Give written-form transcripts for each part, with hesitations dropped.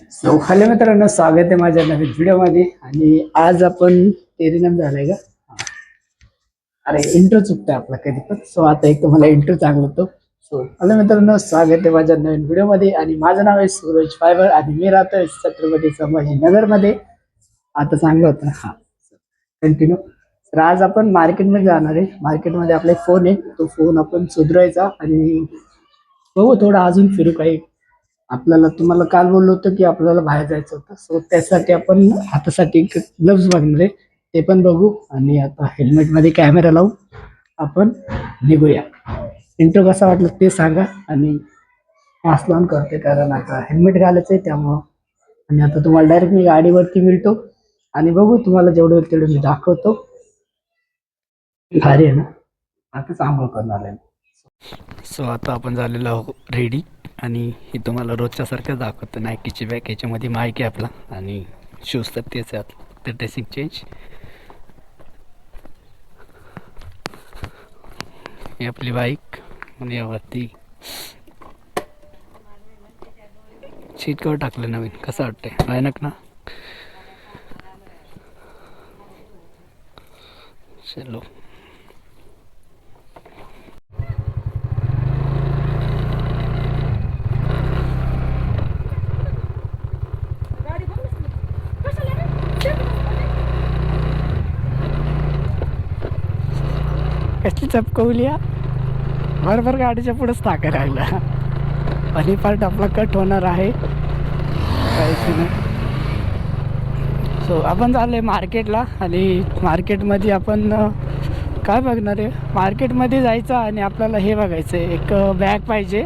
Hello मित्रांनो, स्वागत आहे माझ्या नवीन व्हिडिओमध्ये. आणि आज आपण टेरिनम झालंय का? अरे इंट्रो चुकतोय आपला कधी पण. सो आता एक तुम्हाला इंट्रो चांगला होतो. सो हॅलो मित्रांनो, स्वागत आहे माझ्या नवीन व्हिडिओमध्ये. आणि माझं नाव आहे सूरज फायबर आणि मी राहतोय छत्रपती संभाजीनगर मध्ये. आता चांगलं होतं ना? हा, कंटिन्यू. तर आज आपण मार्केटमध्ये जाणार आहे. मार्केटमध्ये आपला एक फोन आहे, तो फोन आपण सुधारायचा आणि बघू थोडं अजून फिरू. काही आपल्याला तुम्हाला काल बोललो होतं की आपल्याला बाहेर जायचं होतं. सो त्यासाठी आपण हातासाठी ग्लव्स बघणार आहे, ते पण बघू. आणि आता हेल्मेटमध्ये कॅमेरा लावून आपण निघूया. इंट्रो कसा वाटला ते सांगा. आणि मास्क लावून करते कारण आता हेल्मेट घालायचं आहे त्यामुळं. आणि आता तुम्हाला डायरेक्ट मी गाडीवरती मिळतो आणि बघू तुम्हाला जेवढं होईल तेवढं मी दाखवतो. भारी आहे ना? आता चांगलं करणार आहे. सो आता आपण झालेलो आहो रेडी. आणि हे तुम्हाला रोजच्या सारखं दाखवतं. नायकीची बॅग, याच्यामध्ये माईक आहे आपला आणि शूज तर तेच आहेत. तर ड्रेसिंग चेंज, ही आपली बाईक आणि यावरती सीट कवर टाकलं नवीन. कसं वाटतंय? भयानक ना? चलो. कसली चपकवली या बरोबर गाडीच्या पुढेच टाकायला लागला. आणि पार्ट आपला कट होणार आहे काहीच नाही. सो आपण चाललो आहे मार्केटला. आणि मार्केटमध्ये आपण काय बघणार आहे? मार्केटमध्ये जायचं आणि आपल्याला हे बघायचं आहे, एक बॅग पाहिजे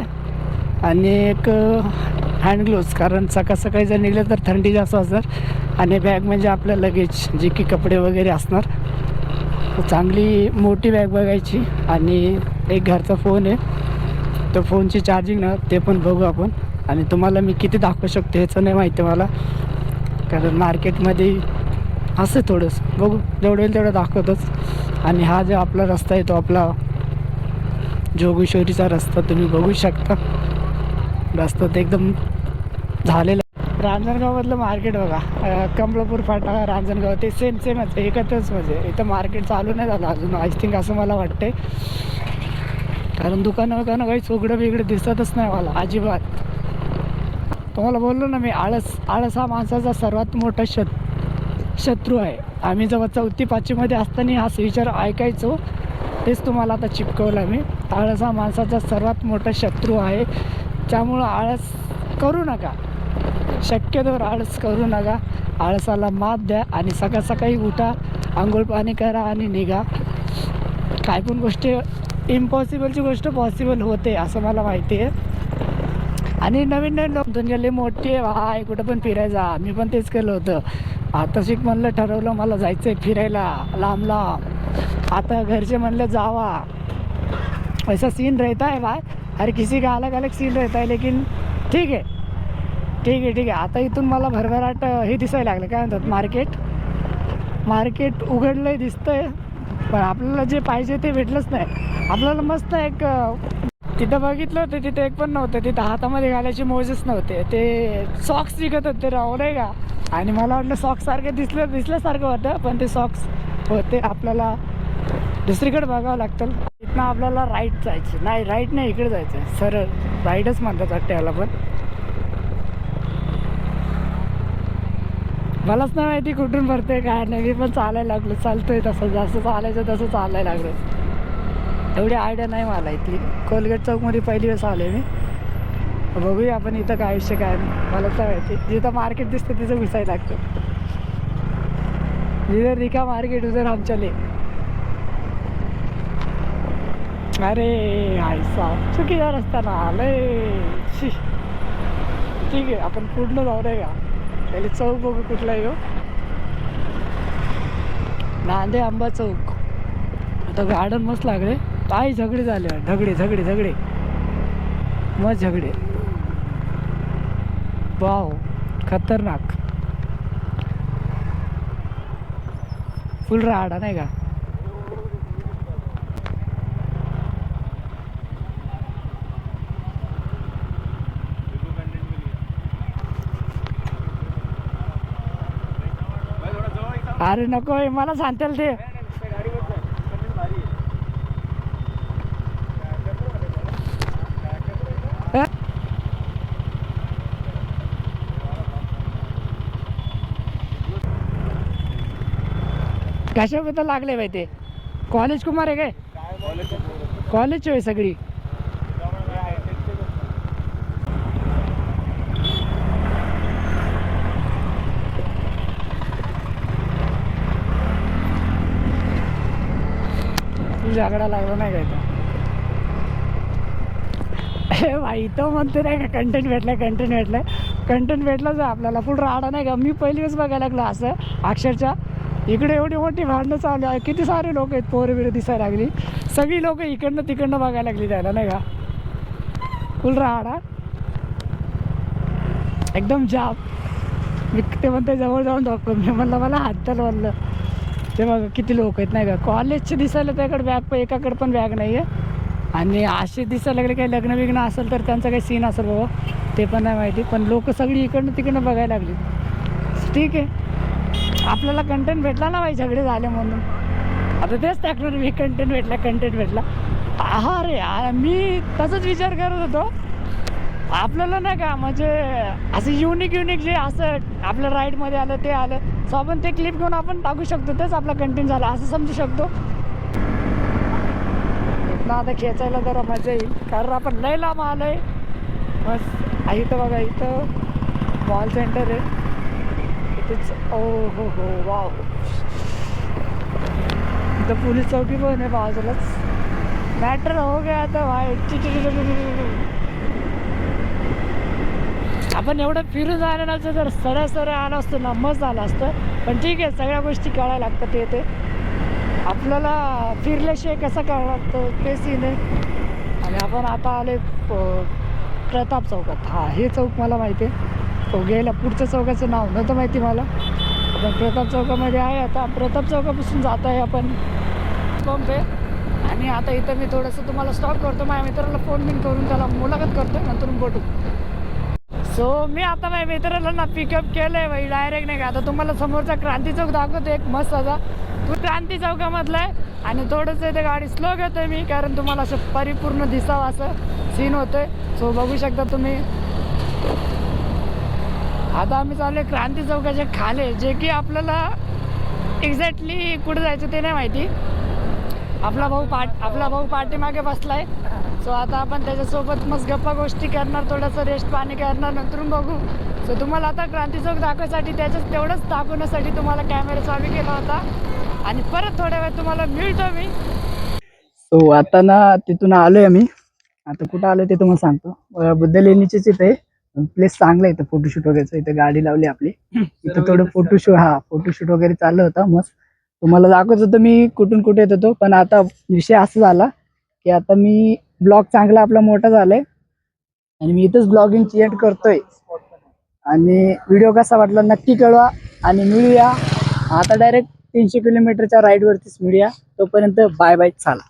आणि एक हँड ग्लोव्ज. कारण सकाळ सकाळी जर निघलं तर थंडी जास्त असणार. आणि बॅग म्हणजे आपलं लगेज, जे की कपडे वगैरे असणार. चांगली मोठी बॅग बघायची. आणि एक घरचा फोन आहे, तो फोनची चार्जिंग ना ते पण बघू आपण. आणि तुम्हाला मी किती दाखवू शकतो ह्याचं नाही माहिती मला, कारण मार्केटमध्ये असं थोडंसं बघू. जेवढं होईल तेवढं दाखवतोच. आणि हा जो आपला रस्ता आहे तो आपला जोगेश्वरीचा रस्ता तुम्ही बघू शकता. रस्ता तर एकदम झालेला. रांजणगावमधलं मार्केट बघा, कमलापूर फाटा, रांजणगाव ते सेमच एकत्रच. म्हणजे इथं मार्केट चालू नाही झालं अजून आय थिंक, असं मला वाटते. कारण दुकानं काही उघडं बिघडं दिसतच नाही मला अजिबात. तुम्हाला बोललो ना मी, आळस हा माणसाचा सर्वात मोठा शत्रू आहे. आम्ही जेव्हा 4वी-5वीमध्ये असताना हा विचार ऐकायचो, तेच तुम्हाला आता चिपकवलं मी. आळस हा माणसाचा सर्वात मोठा शत्रू आहे. त्यामुळं आळस करू नका, शक्यतोवर आळस करू नका. आळसाला मात द्या आणि सकाळ सकाळी उठा, आंघोळ पाणी करा आणि निघा. काय पण गोष्ट इम्पॉसिबलची गोष्ट पॉसिबल होते असं मला माहिती आहे. आणि नवीन लोक दुनिया लई मोठी आहे भाई, कुठं पण फिरायचा. मी पण तेच केलं होतं. आता शिक म्हणलं, ठरवलं मला जायचं आहे फिरायला लांब. आता घरचे म्हणलं जावा, ऐसा सीन रहता है भाई, हर किसी का अलग अलग सीन रहता है. लेकिन ठीक आहे. आता इथून मला भरभराट हे दिसायला लागलं, काय म्हणतात, मार्केट उघडलं आहे दिसतंय. पण आपल्याला जे पाहिजे ते भेटलंच नाही आपल्याला. मस्त एक तिथं बघितलं होतं, तिथं एक पण नव्हतं. तिथं हातामध्ये घालायचे मोजेस नव्हते, ते सॉक्स विकत होते राव, नाही का. आणि मला वाटलं सॉक्स सारखे दिसल्यासारखं होतं, पण ते सॉक्स होते. आपल्याला दुसरीकडे बघावं लागतं. इथनं आपल्याला राईट जायचं. नाही, राईट नाही, इकडे जायचं. सरळ राईटच म्हणतात वाटतं याला. पण मलाच नाही माहिती कुठून भरते काय नाही. मी पण चालायला लागलो, चालतोय तसं, जसं चालायचं तसं चालायला लागलं. एवढी आयडिया नाही मला इथली. कोलगेट चौकमध्ये पहिली वेळेस आले मी. बघूया आपण इथं काय आयुष्य काय नाही, मला तर माहिती. जिथं मार्केट दिसतं तिथं घुसायला लागतं. जिथं रिका मार्केट उधर हम चले. अरे आयसा चुकीचा रस्ता ना आलंय. ठीक आहे, आपण पूर्ण जाऊ नाही का. पहिले चौक बघू कुठला आहे. नांदे आंबा चौक. आता गार्डन मस्त लागले. काय झगडे झाले, झगडे मस्त झगडे. वाव, खतरनाक. फुल राडा नाही का. अरे नको मला सांगतील ते. कशाबद्दल लागले बाई ते? कॉलेज कुमार आहे काय? कॉलेज आहे सगळी. झगडा लागला नाही काय भाई? तो म्हणतो नाही का कंटेंट भेटलाय, कंटेंट भेटलाय. कंटेंट भेटलाच आहे आपल्याला. फुल राडा नाही का? मी पहिली वेळेस बघायला लागलो असं अक्षरशः. इकडे एवढी मोठी भांडणं चालू आहे, किती सारे लोक आहेत, पोरं बिरं दिसायला लागली. सगळी लोक इकडनं तिकडनं बघायला लागली त्याला नाही का? फुल राडा एकदम जाम. मी ते म्हणते जवळ जाऊन दाखव. मी म्हणलं मला हात म्हणलं. ते बघा किती लोक आहेत नाही का? कॉलेजचे दिसायला त्याकडे बॅग पण, एकाकडे पण बॅग नाही आहे. आणि असे दिसायला लागले काही लग्न बिग्न असेल तर त्यांचा काही सीन असेल बाबा, ते पण नाही माहिती. पण लोक सगळी इकडनं तिकडनं बघायला लागली. ठीक आहे, आपल्याला कंटेंट भेटला ना भाई, झगडे झाले म्हणून. आता तेच टाकणार मी, कंटेंट भेटला, कंटेंट भेटला. हा रे मी तसंच विचार करत होतो. आपल्याला नाही का म्हणजे असं युनिक जे असं आपल्या राईडमध्ये आलं ते आलं, सो आपण ते क्लिप घेऊन आपण टाकू शकतो. तेच आपला कंटेंट झाला असं समजू शकतो ना. आता खेचायला जरा मजा येईल, कारण आपण लय लांब आलो आहे. बस इथं बघा, इथं मॉल सेंटर आहे इथेच. ओ हो वाव. इथं पोलीस चौकी पण आहे बाजूलाच. मॅटर हो गया आता भाई. आपण एवढं फिरून जायला नसतं, जर सरळ आलं असतं ना मस्त झालं असतं. पण ठीक आहे, सगळ्या गोष्टी कळायला लागतात. येते आपल्याला फिरल्याशिवाय कसं कळलं लागतं ते सीन आहे. आणि आपण आता आले प्रताप चौकात. हा हे चौक मला माहिती आहे. तो गेला पुढच्या चौकाचं नाव नव्हतं माहिती मला. आपण प्रताप चौकामध्ये आहे आता. प्रताप चौकापासून जात आहे आपण पंप आहे. आणि आता इथं मी थोडंसं तुम्हाला स्टॉप करतो. माझ्या मित्राला फोन बिन करून त्याला मुलाखत करतो, नंतर बोटू. सो मी आता माझ्या मित्राला ना पिकअप केलं आहे भाई डायरेक्ट नाही का. आता तुम्हाला समोरचा क्रांती चौक दाखवतो एक मस्त असा. तो क्रांती चौकामधला आहे. आणि थोडंसं इथे गाडी स्लो घेतो आहे मी, कारण तुम्हाला असं परिपूर्ण दिसावं असं सीन होतं आहे. सो बघू शकता तुम्ही. आता आम्ही चाललो आहे क्रांती चौकाच्या खाली, जे की आपल्याला एक्झॅक्टली कुठं जायचं ते नाही माहिती. आपला भाऊ पाठीमागे बसलाय. सो आता आपण त्याच्यासोबत मस्त गप्पा गोष्टी करणार, थोडंसं रेस्ट पाणी करणार, नंतरून बघू. सो तुम्हाला आता क्रांती चौक दाखवायसाठी, त्याच्याच तेवढंच दाखवण्यासाठी तुम्हाला कॅमेरा चालू केला होता. आणि परत थोड्या वेळ तुम्हाला मिळतो मी. सो आता ना तिथून आलोय आम्ही. आता कुठं आलोय ते तुम्हाला सांगतो. बुद्ध लेणीचीच इथे प्लेस चांगला आहे. इथं फोटोशूट वगैरे, इथं गाडी लावली आपली. इथं थोडं फोटोशूट वगैरे चाललं होतं मस्त. तुम्हाला दाखवत होतं मी कुठून कुठे येत होतो. पण आता विषय असा झाला की आता मी ब्लॉग चांगला आपला मोठा झालाय आणि मी इथंच ब्लॉगिंगची एंड करतोय. आणि व्हिडिओ कसा वाटला नक्की कळवा. आणि मिळूया आता डायरेक्ट 300 किलोमीटरच्या राईडवरतीच मिळूया. तोपर्यंत बाय बाय, चाला.